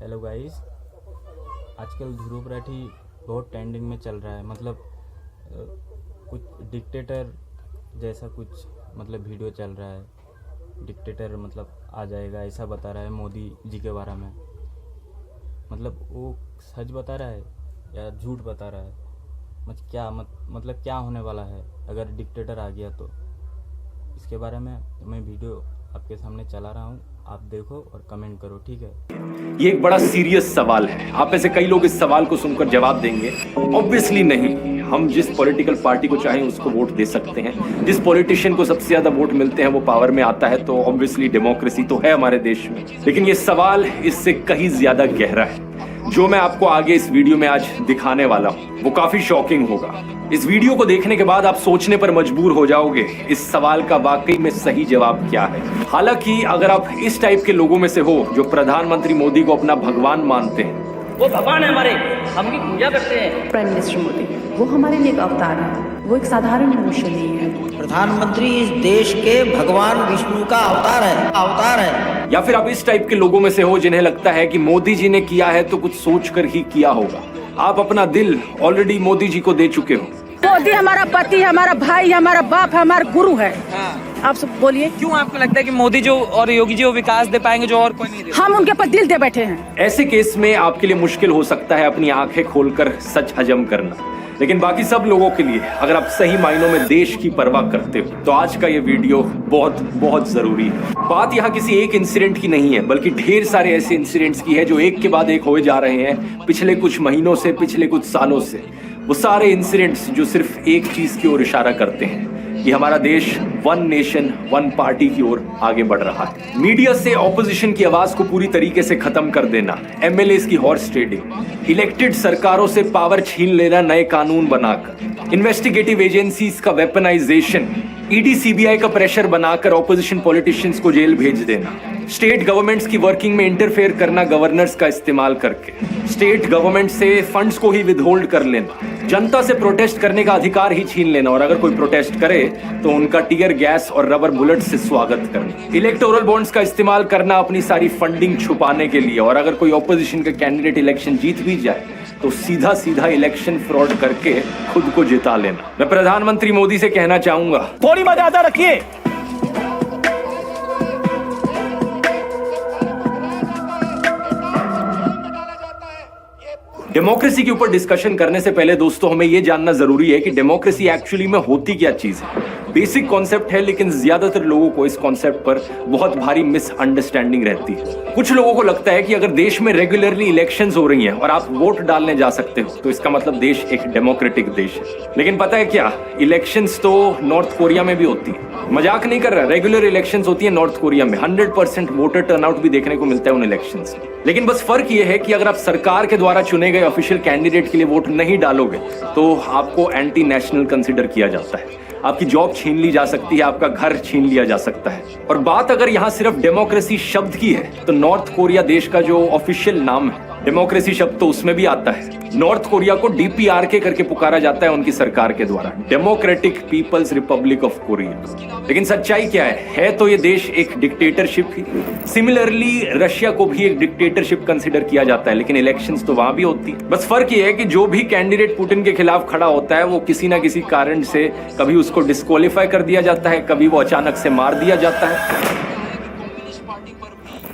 Hello guys, आजकल ध्रुव राठी बहुत trending में चल रहा है। मतलब कुछ डिक्टेटर जैसा कुछ मतलब वीडियो चल रहा है। डिक्टेटर मतलब आ जाएगा ऐसा बता रहा है मोदी जी के बारे में। मतलब वो सच बता रहा है या झूठ बता रहा है? मतलब क्या होने वाला है अगर डिक्टेटर आ गया तो? इसके बारे में मैं वीडियो आपके सामने चला रहा हूँ, आप देखो और कमेंट करो, ठीक है? ये एक बड़ा सीरियस सवाल है। आप में से कई लोग इस सवाल को सुनकर जवाब देंगे ऑब्वियसली नहीं। हम जिस पॉलिटिकल पार्टी को चाहें उसको वोट दे सकते हैं। जिस पॉलिटिशियन को सबसे ज्यादा वोट मिलते हैं वो पावर में आता है, तो ऑब्वियसली डेमोक्रेसी तो है हमारे देश में। लेकिन ये सवाल इससे कहीं ज्यादा गहरा है। जो मैं आपको आगे इस वीडियो में आज दिखाने वाला हूं वो काफी शॉकिंग होगा। इस वीडियो को देखने के बाद आप सोचने पर मजबूर हो जाओगे इस सवाल का वाकई में सही जवाब क्या है। हालांकि अगर आप इस टाइप के लोगों में से हो जो प्रधानमंत्री मोदी को अपना भगवान मानते हैं, वो भगवान है हमारे, हम उनकी पूजा करते हैं। प्राइम मिनिस्टर मोदी वो हमारे लिए एक अवतार है, वो एक साधारण मनुष्य नहीं है। प्रधानमंत्री इस देश के भगवान विष्णु का अवतार है। या फिर आप इस टाइप के लोगों में से हो जिन्हें लगता है कि मोदी जी ने किया है तो कुछ सोचकर ही किया होगा। आप अपना दिल ऑलरेडी मोदी जी को दे चुके हो। मोदी हमारा पति, हमारा भाई, हमारा बाप, हमारा गुरु है। आप सब बोलिए, क्यों आपको लगता है कि मोदी जो और योगी जी वो विकास दे पाएंगे जो और कोई नहीं दे? हम उनके पर दिल दे बैठे हैं। ऐसे केस में आपके लिए मुश्किल हो सकता है अपनी आंखें खोलकर सच हजम करना, लेकिन बाकी सब लोगों के लिए अगर आप सही मायनों में देश की परवाह करते हो तो आज का ये वीडियो बहुत बहुत जरूरी है। बात यहाँ किसी एक इंसिडेंट की नहीं है, बल्कि ढेर सारे ऐसे इंसिडेंट्स की है जो एक के बाद एक हो जा रहे हैं पिछले कुछ महीनों से, पिछले कुछ सालों से। वो सारे इंसिडेंट्स जो सिर्फ एक चीज की ओर इशारा करते हैं कि हमारा देश वन नेशन वन पार्टी की ओर आगे बढ़ रहा है। मीडिया से ऑपोजिशन की आवाज को पूरी तरीके से खत्म कर देना, एमएलएस की हॉर्स ट्रेडिंग, इलेक्टेड सरकारों से पावर छीन लेना नए कानून बनाकर, इन्वेस्टिगेटिव एजेंसीज का वेपनाइजेशन, ईडी सीबीआई का प्रेशर बनाकर ऑपोजिशन पॉलिटिशियंस को जेल भेज देना, स्टेट गवर्नमेंट्स की वर्किंग में इंटरफेयर करना गवर्नर्स का इस्तेमाल करके, स्टेट गवर्नमेंट से फंड्स को ही विदहोल्ड कर लेना, जनता से प्रोटेस्ट करने का अधिकार ही छीन लेना और अगर कोई प्रोटेस्ट करे तो उनका टीयर गैस और रबर बुलेट से स्वागत करना, इलेक्टोरल बॉन्ड्स का इस्तेमाल करना अपनी सारी फंडिंग छुपाने के लिए, और अगर कोई ऑपोजिशन का कैंडिडेट इलेक्शन जीत भी जाए तो सीधा सीधा इलेक्शन फ्रॉड करके खुद को जिता लेना। मैं प्रधानमंत्री मोदी से कहना चाहूंगा, थोड़ी मर्यादा रखिए। डेमोक्रेसी के ऊपर डिस्कशन करने से पहले दोस्तों हमें यह जानना जरूरी है कि डेमोक्रेसी एक्चुअली में होती क्या चीज है। बेसिक कॉन्सेप्ट है, लेकिन ज्यादातर लोगों को इस कॉन्सेप्ट पर बहुत भारी मिसअंडरस्टैंडिंग रहती है। कुछ लोगों को लगता है कि अगर देश में रेगुलरली इलेक्शंस हो रही हैं और आप वोट डालने जा सकते हो तो इसका मतलब देश एक डेमोक्रेटिक देश है। लेकिन पता है क्या, इलेक्शंस तो नॉर्थ कोरिया में भी होती है। मजाक नहीं कर रहा, रेगुलर इलेक्शंस होती है नॉर्थ कोरिया में। 100% वोटर टर्नआउट भी देखने को मिलता है उन इलेक्शंस में। लेकिन बस फर्क यह है कि अगर आप सरकार के द्वारा चुने गए ऑफिशियल कैंडिडेट के लिए वोट नहीं डालोगे तो आपको एंटी नेशनल कंसिडर किया जाता है, आपकी जॉब छीन ली जा सकती है, आपका घर छीन लिया जा सकता है। और बात अगर यहाँ सिर्फ डेमोक्रेसी शब्द की है तो नॉर्थ कोरिया देश का जो ऑफिशियल नाम है, डेमोक्रेसी शब्द तो उसमें भी आता है। नॉर्थ कोरिया को डीपीआरके करके पुकारा जाता है उनकी सरकार के द्वारा, democratic people's republic of Korea. लेकिन सच्चाई क्या है तो ये देश एक डिक्टेटरशिप ही। सिमिलरली रशिया को भी एक डिक्टेटरशिप कंसिडर किया जाता है, लेकिन इलेक्शंस तो वहां भी होती है। बस फर्क ये है कि जो भी कैंडिडेट पुतिन के खिलाफ खड़ा होता है वो किसी ना किसी कारण से कभी उसको डिस्क्वालीफाई कर दिया जाता है, कभी वो अचानक से मार दिया जाता है।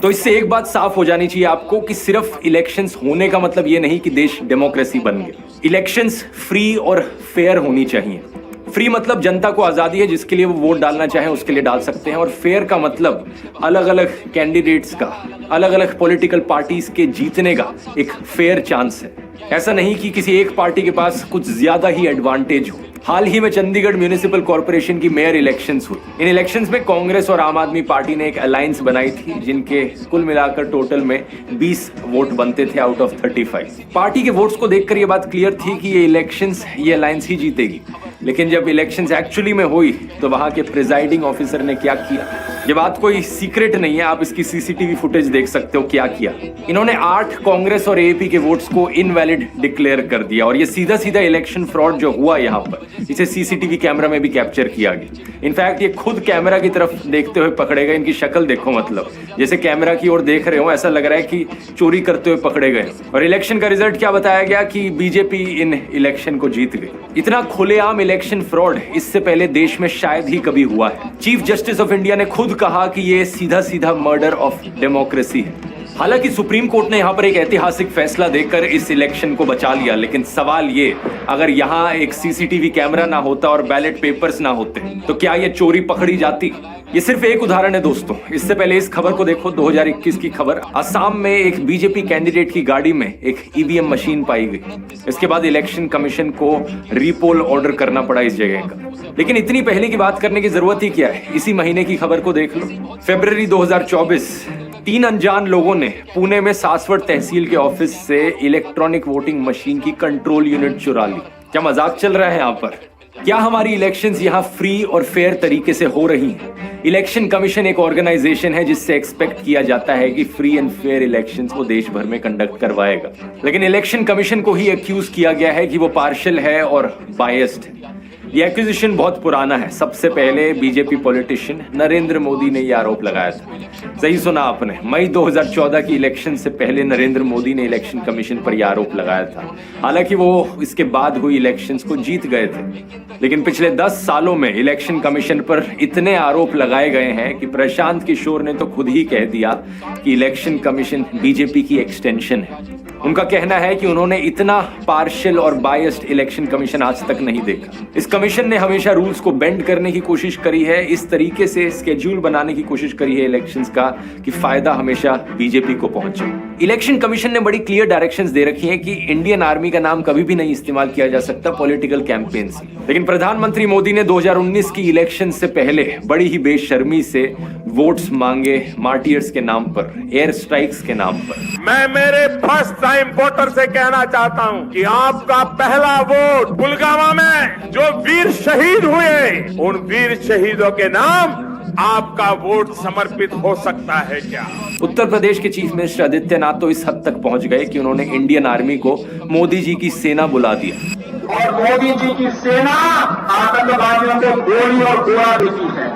तो इससे एक बात साफ हो जानी चाहिए आपको कि सिर्फ इलेक्शंस होने का मतलब ये नहीं कि देश डेमोक्रेसी बन गए। इलेक्शंस फ्री और फेयर होनी चाहिए। फ्री मतलब जनता को आजादी है, जिसके लिए वो वोट डालना चाहे उसके लिए डाल सकते हैं, और फेयर का मतलब अलग अलग कैंडिडेट्स का, अलग अलग पॉलिटिकल पार्टीज के जीतने का एक फेयर चांस है। ऐसा नहीं कि किसी एक पार्टी के पास कुछ ज्यादा ही एडवांटेज हो। हाल ही में चंडीगढ़ म्यूनिसिपल कॉर्पोरेशन की मेयर इलेक्शंस हुई। इन इलेक्शंस में कांग्रेस और आम आदमी पार्टी ने एक अलायंस बनाई थी, जिनके कुल मिलाकर टोटल में 20 वोट बनते थे आउट ऑफ 35। पार्टी के वोट्स को देखकर ये बात क्लियर थी कि ये इलेक्शंस ये अलायंस ही जीतेगी। लेकिन जब इलेक्शंस एक्चुअली में हुई तो वहां के प्रिजाइडिंग ऑफिसर ने क्या किया, ये बात कोई सीक्रेट नहीं है, आप इसकी सीसीटीवी फुटेज देख सकते हो। क्या किया इन्होंने, 8 कांग्रेस और एपी के वोट्स को इनवैलिड डिक्लेयर कर दिया। और ये सीधा सीधा इलेक्शन फ्रॉड जो हुआ यहाँ पर, इसे सीसीटीवी कैमरा में भी कैप्चर किया गया। इनफैक्ट ये खुद कैमरा की तरफ देखते हुए पकड़ेगा, इनकी शक्ल देखो, मतलब जैसे कैमरा की ओर देख रहे हो, ऐसा लग रहा है कि चोरी करते हुए पकड़े गए। और इलेक्शन का रिजल्ट क्या बताया गया कि बीजेपी इन इलेक्शन को जीत गई। इतना खुलेआम इलेक्शन फ्रॉड इससे पहले देश में शायद ही कभी हुआ है। चीफ जस्टिस ऑफ इंडिया ने खुद कहा कि ये सीधा सीधा मर्डर ऑफ डेमोक्रेसी है। हालांकि सुप्रीम कोर्ट ने यहाँ पर एक ऐतिहासिक फैसला देकर इस इलेक्शन को बचा लिया, लेकिन सवाल ये, अगर यहाँ एक सीसीटीवी कैमरा ना होता और बैलेट पेपर्स ना होते तो क्या ये चोरी पकड़ी जाती? ये सिर्फ एक उदाहरण है दोस्तों। इससे पहले इस खबर को देखो, 2021 की खबर। असम में एक बीजेपी कैंडिडेट की गाड़ी में एक ईवीएम मशीन पाई गई। इसके बाद इलेक्शन कमीशन को रीपोल ऑर्डर करना पड़ा इस जगह का। लेकिन इतनी पहले की बात करने की जरूरत ही क्या है? इसी महीने की खबर को देख लो। फरवरी 2024, 3 अनजान लोगों ने पुणे में सासवड़ तहसील के ऑफिस से इलेक्ट्रॉनिक वोटिंग मशीन की कंट्रोल यूनिट चुरा ली। क्या मजाक चल रहा है यहाँ पर? क्या हमारी इलेक्शंस यहाँ फ्री और फेयर तरीके से हो रही हैं? इलेक्शन कमीशन एक ऑर्गेनाइजेशन है जिससे एक्सपेक्ट किया जाता है कि फ्री एंड फेयर इलेक्शंस वो देश भर में कंडक्ट करवाएगा, लेकिन इलेक्शन कमीशन को ही एक्यूज किया गया है कि वो पार्शियल है और बायस्ड है। ये एक्यूजिशन बहुत पुराना है। सबसे पहले बीजेपी पॉलिटिशियन नरेंद्र मोदी ने ये आरोप लगाया था। सही सुना आपने, मई 2014 की इलेक्शन से पहले नरेंद्र मोदी ने इलेक्शन कमीशन पर यह आरोप लगाया था। हालांकि वो इसके बाद हुई इलेक्शंस को जीत गए थे, लेकिन पिछले 10 सालों में इलेक्शन कमीशन पर इतने आरोप लगाए गए हैं कि प्रशांत किशोर ने तो खुद ही कह दिया कि इलेक्शन कमीशन बीजेपी की एक्सटेंशन है। उनका कहना है कि उन्होंने इतना पार्शियल और बायस्ड इलेक्शन कमीशन आज तक नहीं देखा। इस कमीशन ने हमेशा रूल्स को बेंड करने की कोशिश करी है, इस तरीके से स्केड्यूल बनाने की कोशिश करी है इलेक्शंस का कि फायदा हमेशा बीजेपी को पहुंचे। इलेक्शन कमीशन ने बड़ी क्लियर डायरेक्शंस दे रखी हैं कि इंडियन आर्मी का नाम कभी भी नहीं इस्तेमाल किया जा सकता पॉलिटिकल कैंपेन्स में। लेकिन प्रधानमंत्री मोदी ने 2019 की इलेक्शन से पहले बड़ी ही बेशर्मी से वोट्स मांगे मार्टियर्स के नाम पर, एयर स्ट्राइक्स के नाम पर। मैं मेरे फर्स्ट टाइम वोटर से कहना चाहता हूं कि आपका पहला वोट पुलवामा में जो वीर शहीद हुए, उन वीर शहीदों के नाम आपका वोट समर्पित हो सकता है क्या? उत्तर प्रदेश के चीफ मिनिस्टर आदित्यनाथ तो इस हद तक पहुंच गए कि उन्होंने इंडियन आर्मी को मोदी जी की सेना बुला दिया। और मोदी जी की सेना आतंकवादियों को गोली और गोला देती है।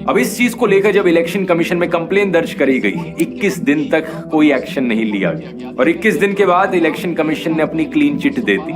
अब इस चीज को लेकर जब इलेक्शन कमीशन में कंप्लेन दर्ज करी गई, 21 दिन तक कोई एक्शन नहीं लिया गया और 21 दिन के बाद इलेक्शन कमीशन ने अपनी क्लीन चिट दे दी।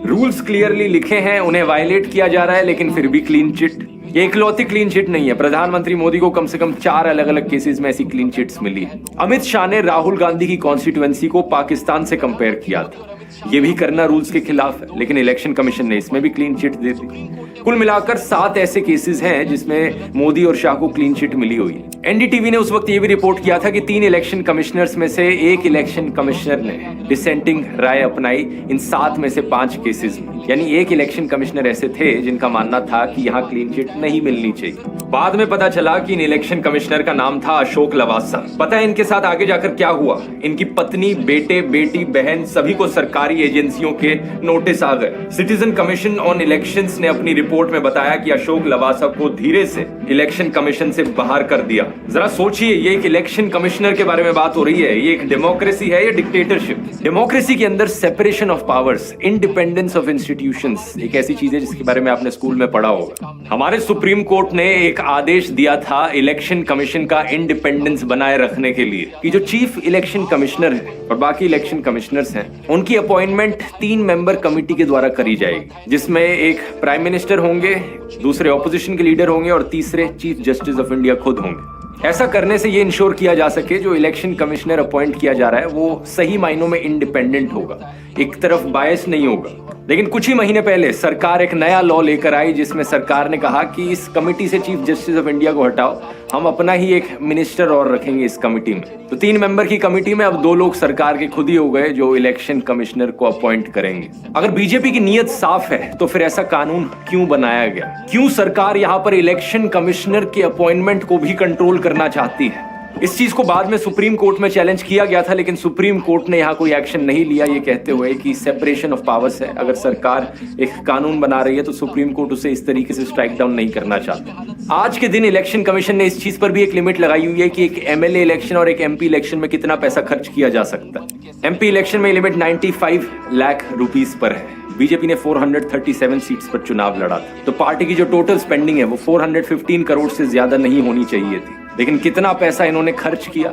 रूल्स क्लियरली लिखे हैं, उन्हें वायलेट किया जा रहा है, लेकिन फिर भी क्लीन चिट। ये इकलौती क्लीन चिट नहीं है। प्रधानमंत्री मोदी को कम से कम 4 अलग अलग केसेस में ऐसी क्लीन चिट्स मिली है। अमित शाह ने राहुल गांधी की कॉन्स्टिट्यूएंसी को पाकिस्तान से कंपेयर किया था। ये भी करना रूल्स के खिलाफ है, लेकिन इलेक्शन कमीशन ने इसमें भी क्लीन चिट दे दी। कुल मिलाकर 7 ऐसे केसेस हैं जिसमें मोदी और शाह को क्लीन चिट मिली हुई है। एनडीटीवी ने उस वक्त ये भी रिपोर्ट किया था कि 3 इलेक्शन कमिश्नर्स में से एक इलेक्शन कमिश्नर ने डिसेंटिंग राय अपनाई इन 7 में से 5 केसेस में। यानी एक इलेक्शन कमिश्नर ऐसे थे जिनका मानना था कि यहाँ क्लीन चिट नहीं मिलनी चाहिए। बाद में पता चला कि इन इलेक्शन कमिश्नर का नाम था अशोक लवासा। पता है इनके साथ आगे जाकर क्या हुआ? इनकी पत्नी, बेटे, बेटी, बहन सभी को सरकारी एजेंसियों के नोटिस आ गए। सिटीजन कमीशन ऑन इलेक्शंस ने अपनी रिपोर्ट में बताया कि अशोक लवासा को धीरे से इलेक्शन कमीशन से बाहर कर दिया। जरा सोचिए, ये एक इलेक्शन कमिश्नर के बारे में बात हो रही है। ये एक डेमोक्रेसी है या डिक्टेटरशिप? डेमोक्रेसी के अंदर separation of powers, independence of institutions एक ऐसी चीज है जिसके बारे में आपने स्कूल में पढ़ा होगा। हमारे सुप्रीम कोर्ट ने एक आदेश दिया था इलेक्शन कमीशन का इंडिपेंडेंस बनाए रखने के लिए कि जो चीफ इलेक्शन कमिश्नर है और बाकी इलेक्शन कमिश्नर्स हैं, उनकी अपॉइंटमेंट 3 मेंबर कमेटी के द्वारा करी जाएगी, जिसमें एक प्राइम मिनिस्टर होंगे, दूसरे ऑपोजिशन के लीडर होंगे और तीसरे चीफ जस्टिस ऑफ इंडिया खुद होंगे। ऐसा करने से ये इंश्योर किया जा सके जो इलेक्शन कमिश्नर अपॉइंट किया जा रहा है वो सही मायनों में इंडिपेंडेंट होगा, एक तरफ बायस नहीं होगा। लेकिन कुछ ही महीने पहले सरकार एक नया लॉ लेकर आई जिसमें सरकार ने कहा कि इस कमिटी से चीफ जस्टिस ऑफ इंडिया को हटाओ, हम अपना ही एक मिनिस्टर और रखेंगे इस कमिटी में। तो 3 मेंबर की कमिटी में अब 2 लोग सरकार के खुद ही हो गए जो इलेक्शन कमिश्नर को अपॉइंट करेंगे। अगर बीजेपी की नीयत साफ है तो फिर ऐसा कानून क्यों बनाया गया? क्यों सरकार यहाँ पर इलेक्शन कमिश्नर के अपॉइंटमेंट को भी कंट्रोल करना चाहती है? इस चीज को बाद में सुप्रीम कोर्ट में चैलेंज किया गया था, लेकिन सुप्रीम कोर्ट ने यहाँ कोई एक्शन नहीं लिया, ये कहते हुए कि सेपरेशन ऑफ पावर्स है। अगर सरकार एक कानून बना रही है तो सुप्रीम कोर्ट उसे इस तरीके से स्ट्राइक डाउन नहीं करना चाहता। आज के दिन इलेक्शन कमीशन ने इस चीज पर भी एक लिमिट लगाई हुई है कि एक एमएलए इलेक्शन और एक एमपी इलेक्शन में कितना पैसा खर्च किया जा सकता है। एमपी इलेक्शन में लिमिट 95 लाख रुपीस पर है। बीजेपी ने 437 सीट्स पर चुनाव लड़ा था, तो पार्टी की जो टोटल स्पेंडिंग है वो 415 करोड़ से ज्यादा नहीं होनी चाहिए थी। लेकिन कितना पैसा इन्होंने खर्च किया,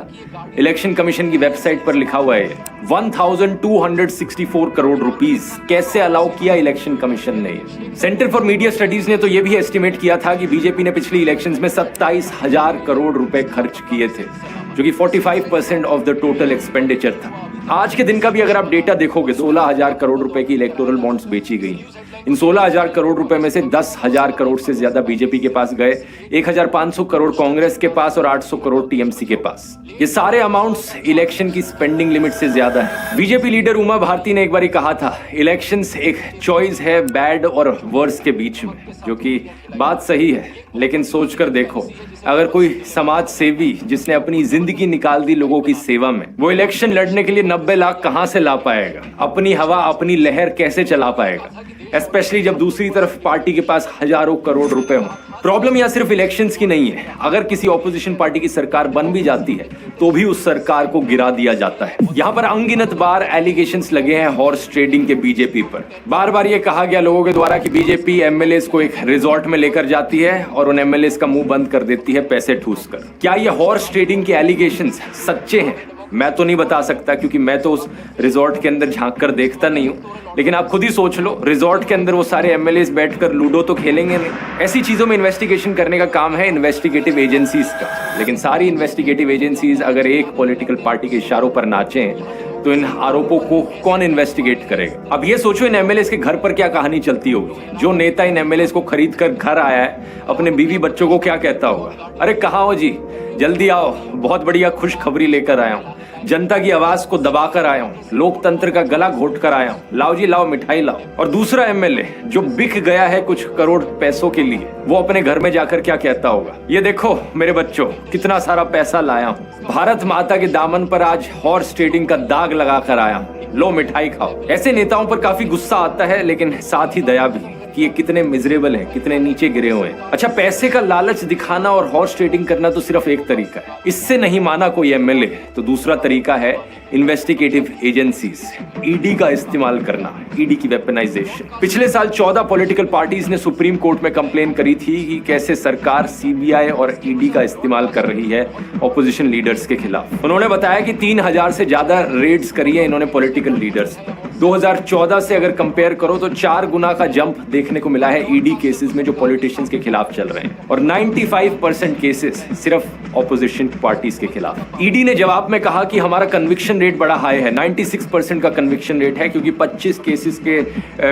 इलेक्शन कमीशन की वेबसाइट पर लिखा हुआ है 1264 करोड़ रुपीस कैसे अलाउ किया इलेक्शन कमीशन ने। सेंटर फॉर मीडिया स्टडीज ने तो यह भी एस्टिमेट किया था कि बीजेपी ने पिछली इलेक्शंस में 27,000 करोड़ रुपए खर्च किए थे, जो कि 45% ऑफ द टोटल एक्सपेंडिचर था। आज के दिन का भी अगर आप डेटा देखोगे 16,000 करोड़ रुपए की इलेक्टोरल बॉन्ड्स बेची गई हैं। इन 16,000 करोड़ रुपए में से 10,000 करोड़ से ज्यादा बीजेपी के पास गए, 1,500 करोड़ कांग्रेस के पास और 800 करोड़ टीएमसी के पास। ये सारे अमाउंट्स इलेक्शन की स्पेंडिंग लिमिट से ज्यादा है। बीजेपी लीडर उमा भारती ने एक बार कहा था, इलेक्शंस एक चॉइस है बैड और वर्स के बीच में, जो कि बात सही है। लेकिन सोचकर देखो, अगर कोई समाज सेवी जिसने अपनी जिंदगी निकाल दी लोगों की सेवा में, वो इलेक्शन लड़ने के लिए 90 लाख कहां से ला पाएगा? अपनी हवा अपनी लहर कैसे चला पाएगा? स्पेशली जब दूसरी तरफ पार्टी के पास हजारों करोड़ रुपए हो। प्रॉब्लम यहाँ सिर्फ इलेक्शंस की नहीं है। अगर किसी ऑपोजिशन पार्टी की सरकार बन भी जाती है तो भी उस सरकार को गिरा दिया जाता है। यहाँ पर अनगिनत बार एलिगेशंस लगे हैं हॉर्स ट्रेडिंग के बीजेपी पर। बार बार ये कहा गया लोगों के द्वारा कि बीजेपी एमएलएस को एक रिजॉर्ट में लेकर जाती है और उन एमएलएस का मुंह बंद कर देती है पैसे ठूस कर। क्या ये हॉर्स ट्रेडिंग के एलिगेशंस सच्चे हैं? मैं तो नहीं बता सकता, क्योंकि मैं तो उस रिजॉर्ट के अंदर झांक कर देखता नहीं हूं। लेकिन आप खुद ही सोच लो, रिजॉर्ट के अंदर वो सारे एमएलएस बैठकर लूडो तो खेलेंगे नहीं। ऐसी चीजों में इन्वेस्टिगेशन करने का काम है इन्वेस्टिगेटिव एजेंसीज का। लेकिन सारी इन्वेस्टिगेटिव एजेंसीज अगर एक पॉलिटिकल पार्टी के इशारों पर नाचें तो इन आरोपों को कौन इन्वेस्टिगेट करेगा? अब ये सोचो, इन एमएलएस के घर पर क्या कहानी चलती होगी। जो नेता इन एमएलएस को खरीद कर घर आया है, अपने बीवी बच्चों को क्या कहता होगा? अरे कहाँ हो जी, जल्दी आओ, बहुत बढ़िया खुशखबरी लेकर आया हूँ, जनता की आवाज को दबाकर आया हूँ, लोकतंत्र का गला घोट कर आया हूँ, लाओ जी लाओ, मिठाई लाओ। और दूसरा एमएलए जो बिक गया है कुछ करोड़ पैसों के लिए, वो अपने घर में जाकर क्या कहता होगा? ये देखो मेरे बच्चों, कितना सारा पैसा लाया हूँ, भारत माता के दामन पर आज हॉर्स ट्रेडिंग का दाग लगा कर आया हूँ, लो मिठाई खाओ। ऐसे नेताओं पर काफी गुस्सा आता है, लेकिन साथ ही दया भी कि ये कितने मिजरेबल हैं, कितने नीचे गिरे हुए हैं। अच्छा, पैसे का लालच दिखाना और हॉर्स ट्रेडिंग करना तो सिर्फ एक तरीका है। इससे नहीं माना कोई एमएलए तो दूसरा तरीका है इन्वेस्टिगेटिव एजेंसीज, ईडी का इस्तेमाल करना, ईडी की वेपनाइजेशन। पिछले साल 14 पॉलिटिकल पार्टीज ने सुप्रीम कोर्ट में कंप्लेन करी थी कि कैसे सरकार सीबीआई और ईडी का इस्तेमाल कर रही है ऑपोजिशन लीडर्स के खिलाफ। उन्होंने बताया कि 3,000 से ज्यादा रेड्स करी है इन्होंने पॉलिटिकल लीडर्स पर। 2014 से अगर कंपेयर करो तो 4 गुना का जंप देखने को मिला है ईडी केसेस में जो पॉलिटिशियंस के खिलाफ चल रहे हैं, और 95% केसेस सिर्फ ऑपोजिशन पार्टीज के खिलाफ। ईडी ने जवाब में कहा कि हमारा कन्विक्शन रेट बड़ा हाई है, 96% का कन्विक्शन रेट है, क्योंकि 25 केसेस के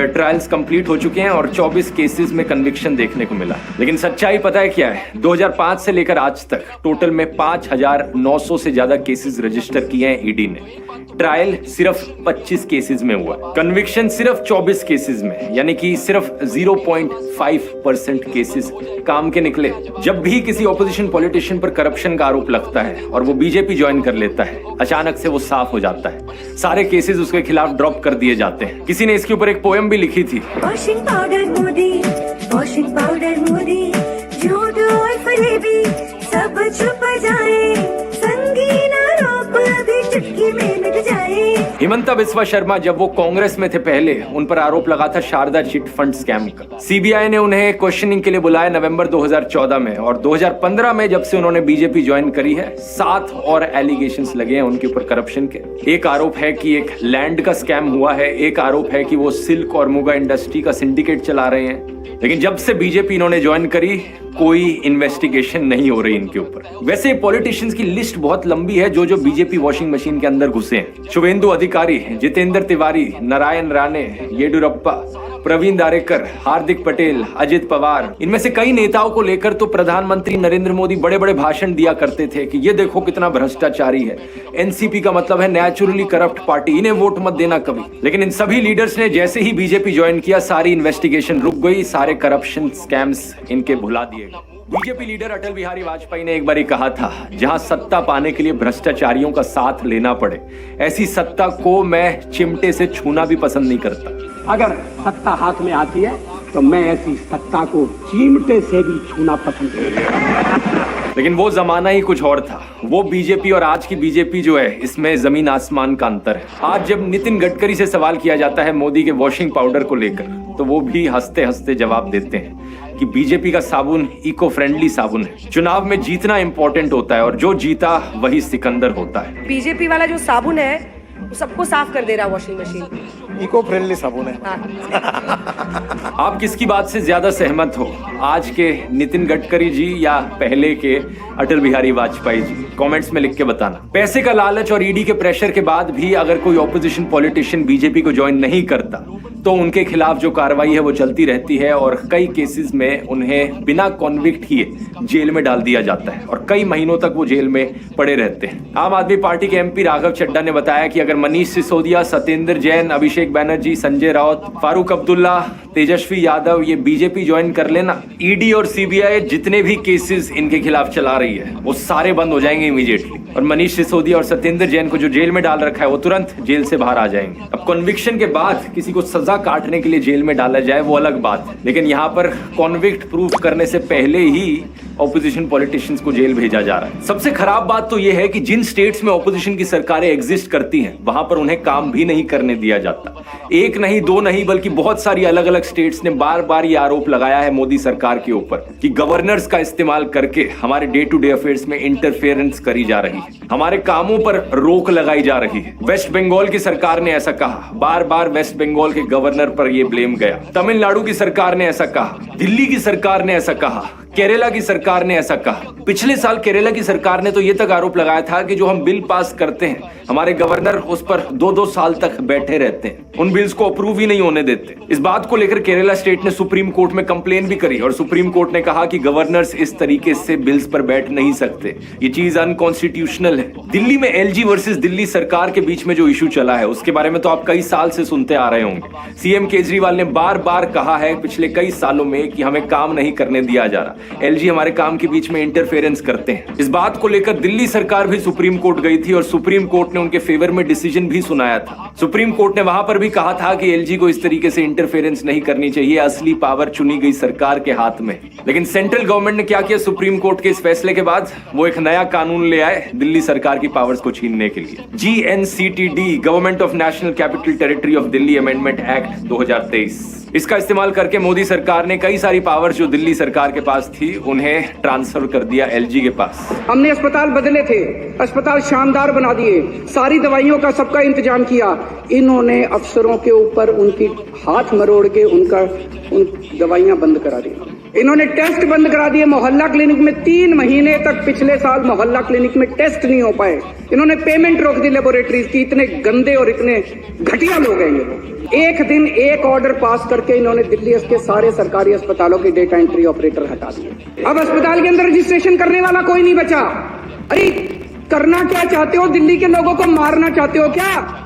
ट्रायल्स कंप्लीट हो चुके हैं और 24 केसेस में कन्विक्शन देखने को मिला। लेकिन सच्चाई पता है क्या है? 2005 से लेकर आज तक टोटल में 5,900 से ज्यादा केसेस रजिस्टर किए हैं ईडी ने। ट्रायल सिर्फ 25 केसेस में हुआ, कन्विक्शन सिर्फ 24 केसेस में, यानी कि सिर्फ 0.5% केसेस काम के निकले। जब भी किसी ऑपोजिशन पॉलिटिशियन पर करप्शन का आरोप लगता है और वो बीजेपी ज्वाइन कर लेता है, अचानक से वो साफ हो जाता है, सारे केसेस उसके खिलाफ ड्रॉप कर दिए जाते हैं। किसी ने इसके ऊपर एक पोएम भी लिखी थी, washing powder Modi, washing powder Modi, झूठ और फरेबी सब छुप जाए, संगीन आरोप अभी चुटकी में मिट जाए। हिमंता बिस्वा शर्मा जब वो कांग्रेस में थे पहले, उन पर आरोप लगा था शारदा चिट फंड स्कैम का। सीबीआई ने उन्हें क्वेश्चनिंग के लिए बुलाया नवंबर 2014 में, और 2015 में जब से उन्होंने बीजेपी ज्वाइन करी है, 7 और एलिगेशंस लगे हैं उनके ऊपर करप्शन के। एक आरोप है कि एक लैंड का स्कैम हुआ है, एक आरोप है कि वो सिल्क और मुगा इंडस्ट्री का सिंडिकेट चला रहे हैं। लेकिन जब से बीजेपी इन्होंने ज्वाइन करी, कोई इन्वेस्टिगेशन नहीं हो रही इनके ऊपर। वैसे पॉलिटिशियंस की लिस्ट बहुत लंबी है जो बीजेपी वॉशिंग मशीन के अंदर घुसे हैं। शुभेंदु अधिकारी, जितेंद्र तिवारी, नारायण राणे, येडुरप्पा, प्रवीण दारेकर, हार्दिक पटेल, अजित पवार, इनमें से कई नेताओं को लेकर तो प्रधानमंत्री नरेंद्र मोदी बड़े बड़े भाषण दिया करते थे कि ये देखो कितना भ्रष्टाचारी है, एनसीपी का मतलब है नेचुरली करप्ट पार्टी, इन्हें वोट मत देना कभी। लेकिन इन सभी लीडर्स ने जैसे ही बीजेपी ज्वाइन किया, सारी इन्वेस्टिगेशन रुक गई, सारे करप्शन स्कैम्स इनके भुला दिए गए। बीजेपी लीडर अटल बिहारी वाजपेयी ने एक बार कहा था, जहां सत्ता पाने के लिए भ्रष्टाचारियों का साथ लेना पड़े, ऐसी सत्ता को मैं चिमटे से छूना भी पसंद नहीं करता। अगर सत्ता हाथ में आती है तो मैं ऐसी सत्ता को चिमटे से भी छूना पसंद नहीं करता। लेकिन वो जमाना ही कुछ और था। वो बीजेपी और आज की बीजेपी जो है, इसमें जमीन आसमान का अंतर है। आज जब नितिन गडकरी से सवाल किया जाता है मोदी के वॉशिंग पाउडर को लेकर, तो वो भी हंसते हंसते जवाब देते हैं कि बीजेपी का साबुन इको फ्रेंडली साबुन है। चुनाव में जीतना इंपॉर्टेंट होता है और जो जीता वही सिकंदर होता है। बीजेपी वाला जो साबुन है वो सबको साफ कर दे रहा है वॉशिंग मशीन। इको फ्रेंडली साबुन है। आप किसकी बात से ज्यादा सहमत हो, आज के नितिन गडकरी जी या पहले के अटल बिहारी वाजपेयी जी? कमेंट्स में लिख के बताना। पैसे का लालच और ईडी के प्रेशर के बाद भी अगर कोई ऑपोजिशन पॉलिटिशियन बीजेपी को ज्वाइन नहीं करता तो उनके खिलाफ जो कार्रवाई है वो चलती रहती है और कई केसेस में उन्हें बिना कॉन्विक्ट किए जेल में डाल दिया जाता है और कई महीनों तक वो जेल में पड़े रहते हैं। आम आदमी पार्टी के एमपी राघव चड्ढा ने बताया कि अगर मनीष सिसोदिया, सत्येंद्र जैन, अभिषेक बनर्जी, संजय राउत, फारूक अब्दुल्ला, तेजस्वी यादव ये बीजेपी ज्वाइन कर लेना, ईडी और सीबीआई जितने भी केसेस इनके खिलाफ चला रही है वो सारे बंद हो जाएंगे इमीडिएटली और मनीष सिसोदिया और सत्येंद्र जैन को जो जेल में डाल रखा है वो तुरंत जेल से बाहर आ जाएंगे। अब कॉन्विक्शन के बाद किसी को सजा काटने के लिए जेल में डाला जाए वो अलग बात है, लेकिन यहाँ पर कॉन्विक्ट प्रूफ करने से पहले ही ऑपोजिशन पॉलिटिशियंस को जेल भेजा जा रहा है। सबसे खराब बात तो यह है कि जिन स्टेट्स में ऑपोजिशन की सरकारें एग्जिस्ट करती हैं वहां पर उन्हें काम भी नहीं करने दिया जाता। एक नहीं, दो नहीं, बल्कि बहुत सारी अलग अलग स्टेट्स ने बार बार ये आरोप लगाया है मोदी सरकार के ऊपर कि गवर्नर्स का इस्तेमाल करके हमारे डे टू डे अफेयर्स में इंटरफेरेंस करी जा रही है, हमारे कामों पर रोक लगाई जा रही है। वेस्ट बंगाल की सरकार ने ऐसा कहा, बार बार वेस्ट बंगाल के गवर्नर पर यह ब्लेम गया। तमिलनाडु की सरकार ने ऐसा कहा, दिल्ली की सरकार ने ऐसा कहा, केरला की सरकार ने ऐसा कहा। पिछले साल केरला की सरकार ने तो यह तक आरोप लगाया था कि जो हम बिल पास करते हैं हमारे गवर्नर उस पर 2-2 साल तक बैठे रहते हैं, उन बिल्स को अप्रूव ही नहीं होने देते। इस बात को लेकर केरला स्टेट ने सुप्रीम कोर्ट में कंप्लेन भी करी और सुप्रीम कोर्ट ने कहा कि गवर्नर्स इस तरीके से बिल्स पर बैठ नहीं सकते, ये चीज अनकॉन्स्टिट्यूशनल है। दिल्ली में एलजी वर्सेस दिल्ली सरकार के बीच में जो इशू चला है उसके बारे में तो आप कई साल से सुनते आ रहे होंगे। सीएम केजरीवाल ने बार बार कहा है पिछले कई सालों में कि हमें काम नहीं करने दिया जा रहा, एलजी हमारे काम के बीच में इंटरफेरेंस करते हैं। इस बात को लेकर दिल्ली सरकार भी सुप्रीम कोर्ट गई थी और सुप्रीम कोर्ट ने उनके फेवर में डिसीजन भी सुनाया था। सुप्रीम कोर्ट ने वहां पर भी कहा था कि एलजी को इस तरीके से इंटरफेरेंस नहीं करनी चाहिए, असली पावर चुनी गई सरकार के हाथ में। लेकिन सेंट्रल गवर्नमेंट ने क्या किया सुप्रीम कोर्ट के इस फैसले के बाद? वो एक नया कानून ले आए दिल्ली सरकार की पावर्स को छीनने के लिए। GNCTD, government of national capital territory of Delhi amendment act 2023। इसका इस्तेमाल करके मोदी सरकार ने कई सारी पावर्स जो दिल्ली सरकार के पास थी उन्हें ट्रांसफर कर दिया एलजी के पास। हमने अस्पताल बदले थे, अस्पताल शानदार बना दिए, सारी दवाइयों का सबका इंतजाम किया। इन्होंने अफसरों के ऊपर उनकी हाथ मरोड़ के उन दवाइयां बंद करा दी। इन्होंने टेस्ट बंद करा दिए। मोहल्ला क्लिनिक में 3 महीने तक पिछले साल मोहल्ला क्लिनिक में टेस्ट नहीं हो पाए। इन्होंने पेमेंट रोक दी लेबोरेटरीज की। इतने गंदे और इतने घटिया लोग हैं ये लोग। एक दिन एक ऑर्डर पास करके इन्होंने दिल्ली के सारे सरकारी अस्पतालों के डेटा एंट्री ऑपरेटर हटा दिए। अब अस्पताल के अंदर रजिस्ट्रेशन करने वाला कोई नहीं बचा। अरे करना क्या चाहते हो? दिल्ली के लोगों को मारना चाहते हो क्या?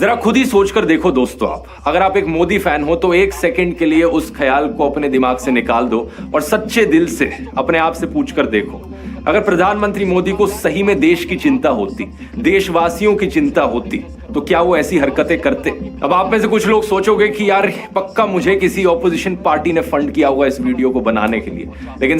जरा खुद ही सोचकर देखो दोस्तों, आप अगर आप एक मोदी फैन हो तो एक सेकंड के लिए उस ख्याल को अपने दिमाग से निकाल दो और सच्चे दिल से अपने आप से पूछकर देखो, अगर प्रधानमंत्री मोदी को सही में देश की चिंता होती, देशवासियों की चिंता होती, तो क्या वो ऐसी हरकतें करते? अब आप में से कुछ लोग सोचोगे कि यार पक्का मुझे किसी ऑपोजिशन पार्टी ने फंड किया होगा इस वीडियो को बनाने के लिए, लेकिन